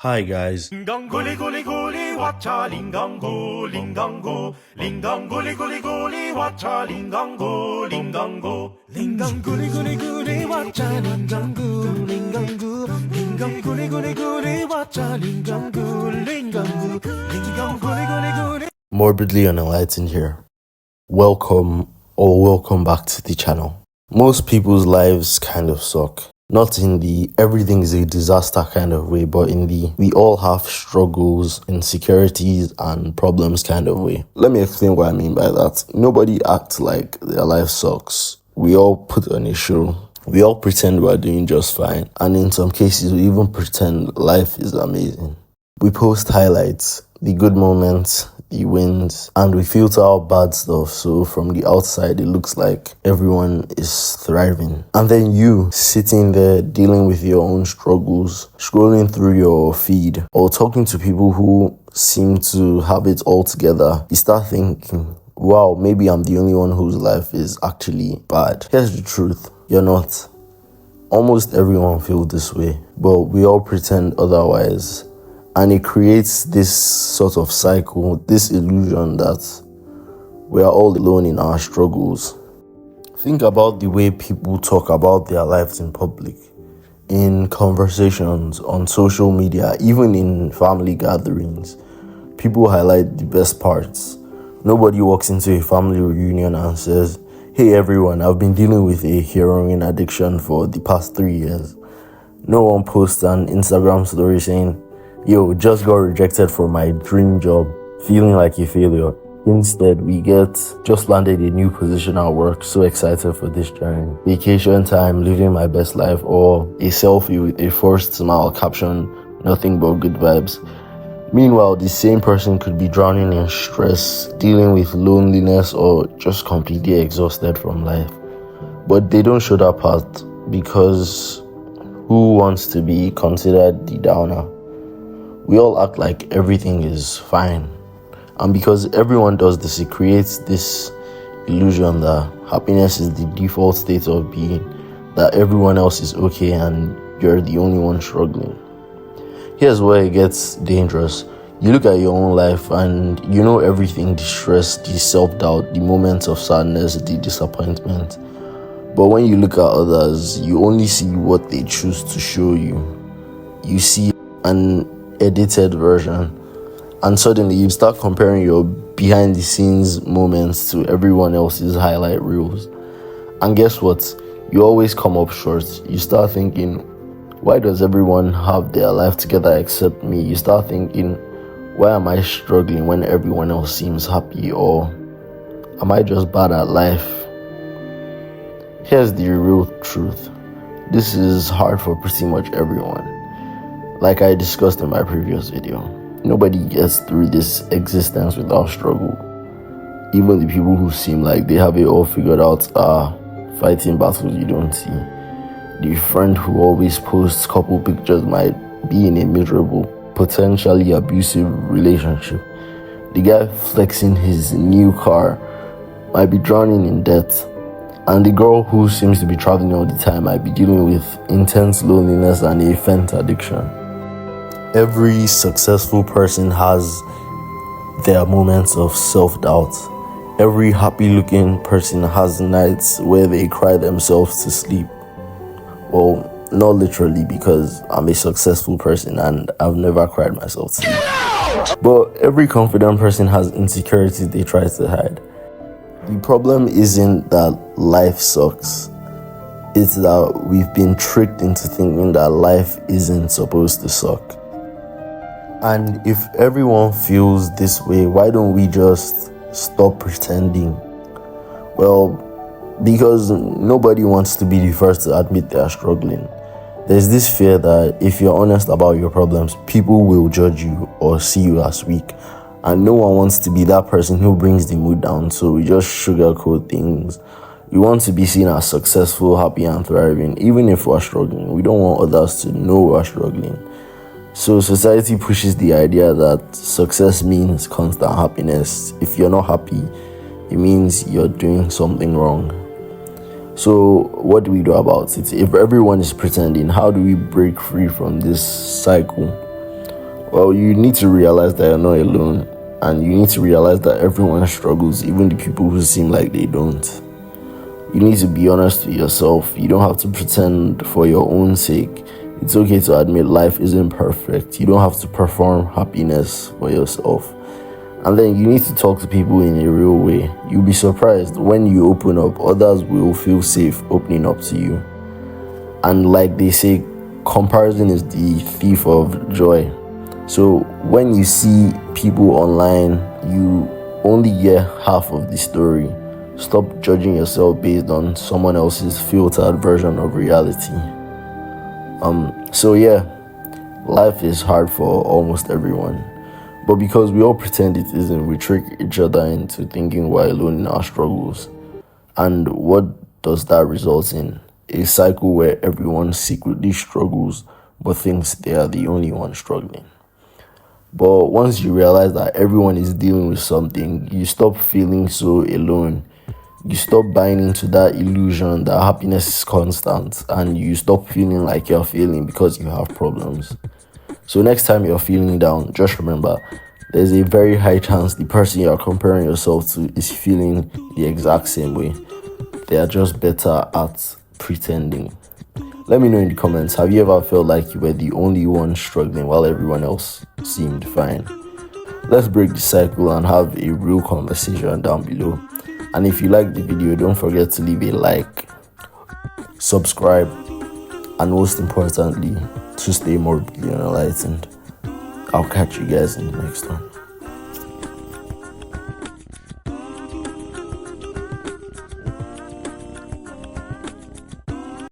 Hi guys. Linganguli guli guli wacha lingango lingango linganguli guli guli wacha lingango lingango linganguli guli guli wacha lingango lingango linganguli guli guli wacha lingango lingango linganguli guli guli. Morbidly Unenlightened here. Welcome back to the channel. Most people's lives kind of suck. Not in the everything is a disaster kind of way, but in the we all have struggles, insecurities, and problems kind of way. Let me explain what I mean by that. Nobody acts like their life sucks. We all put on a show. We all pretend we're doing just fine. And in some cases, we even pretend life is amazing. We post highlights, the good moments, the wins, and we filter out bad stuff, so from the outside it looks like everyone is thriving. And then you sitting there dealing with your own struggles, scrolling through your feed or talking to people who seem to have it all together, you start thinking, wow, maybe I'm the only one whose life is actually bad. Here's the truth, you're not. Almost everyone feels this way, but we all pretend otherwise. And it creates this sort of cycle, this illusion that we are all alone in our struggles. Think about the way people talk about their lives in public, in conversations, on social media, even in family gatherings. People highlight the best parts. Nobody walks into a family reunion and says, "Hey everyone, I've been dealing with a heroin addiction for the past 3 years." No one posts an Instagram story saying, "Yo, just got rejected for my dream job, feeling like a failure." Instead, we get, "Just landed a new position at work, so excited for this journey. Vacation time, living my best life," or a selfie with a forced smile caption, "Nothing but good vibes." Meanwhile, the same person could be drowning in stress, dealing with loneliness, or just completely exhausted from life. But they don't show that part because who wants to be considered the downer? We all act like everything is fine. And because everyone does this, it creates this illusion that happiness is the default state of being, that everyone else is okay and you're the only one struggling. Here's where it gets dangerous. You look at your own life and you know everything, the stress, the self-doubt, the moments of sadness, the disappointment. But when you look at others, you only see what they choose to show you. You see an edited version, and suddenly you start comparing your behind the scenes moments to everyone else's highlight reels. And guess what? You always come up short. You start thinking, why does everyone have their life together except me? You start thinking, why am I struggling when everyone else seems happy? Or am I just bad at life? Here's the real truth. This is hard for pretty much everyone. Like I discussed in my previous video, nobody gets through this existence without struggle. Even the people who seem like they have it all figured out are fighting battles you don't see. The friend who always posts couple pictures might be in a miserable, potentially abusive relationship. The guy flexing his new car might be drowning in debt. And the girl who seems to be traveling all the time might be dealing with intense loneliness and a fent addiction. Every successful person has their moments of self-doubt. Every happy-looking person has nights where they cry themselves to sleep. Well, not literally, because I'm a successful person and I've never cried myself to sleep. But every confident person has insecurities they try to hide. The problem isn't that life sucks. It's that we've been tricked into thinking that life isn't supposed to suck. And if everyone feels this way, why don't we just stop pretending? Well, because nobody wants to be the first to admit they are struggling. There's this fear that if you're honest about your problems, people will judge you or see you as weak. And no one wants to be that person who brings the mood down, so we just sugarcoat things. We want to be seen as successful, happy, and thriving, even if we're struggling. We don't want others to know we're struggling. So society pushes the idea that success means constant happiness. If you're not happy, it means you're doing something wrong. So what do we do about it? If everyone is pretending, how do we break free from this cycle? Well, you need to realize that you're not alone, and you need to realize that everyone struggles, even the people who seem like they don't. You need to be honest with yourself. You don't have to pretend for your own sake. It's okay to admit life isn't perfect. You don't have to perform happiness for yourself. And then you need to talk to people in a real way. You'll be surprised when you open up, others will feel safe opening up to you. And like they say, comparison is the thief of joy. So when you see people online, you only get half of the story. Stop judging yourself based on someone else's filtered version of reality. So yeah, life is hard for almost everyone. But because we all pretend it isn't, we trick each other into thinking we're alone in our struggles. And what does that result in? A cycle where everyone secretly struggles but thinks they are the only one struggling. But once you realize that everyone is dealing with something, you stop feeling so alone. You stop buying into that illusion that happiness is constant, and you stop feeling like you're failing because you have problems. So next time you're feeling down, just remember, there's a very high chance the person you're comparing yourself to is feeling the exact same way. They are just better at pretending. Let me know in the comments, have you ever felt like you were the only one struggling while everyone else seemed fine? Let's break the cycle and have a real conversation down below. And if you like the video, don't forget to leave a like, subscribe, and most importantly, to stay morbidly enlightened. I'll catch you guys in the next one.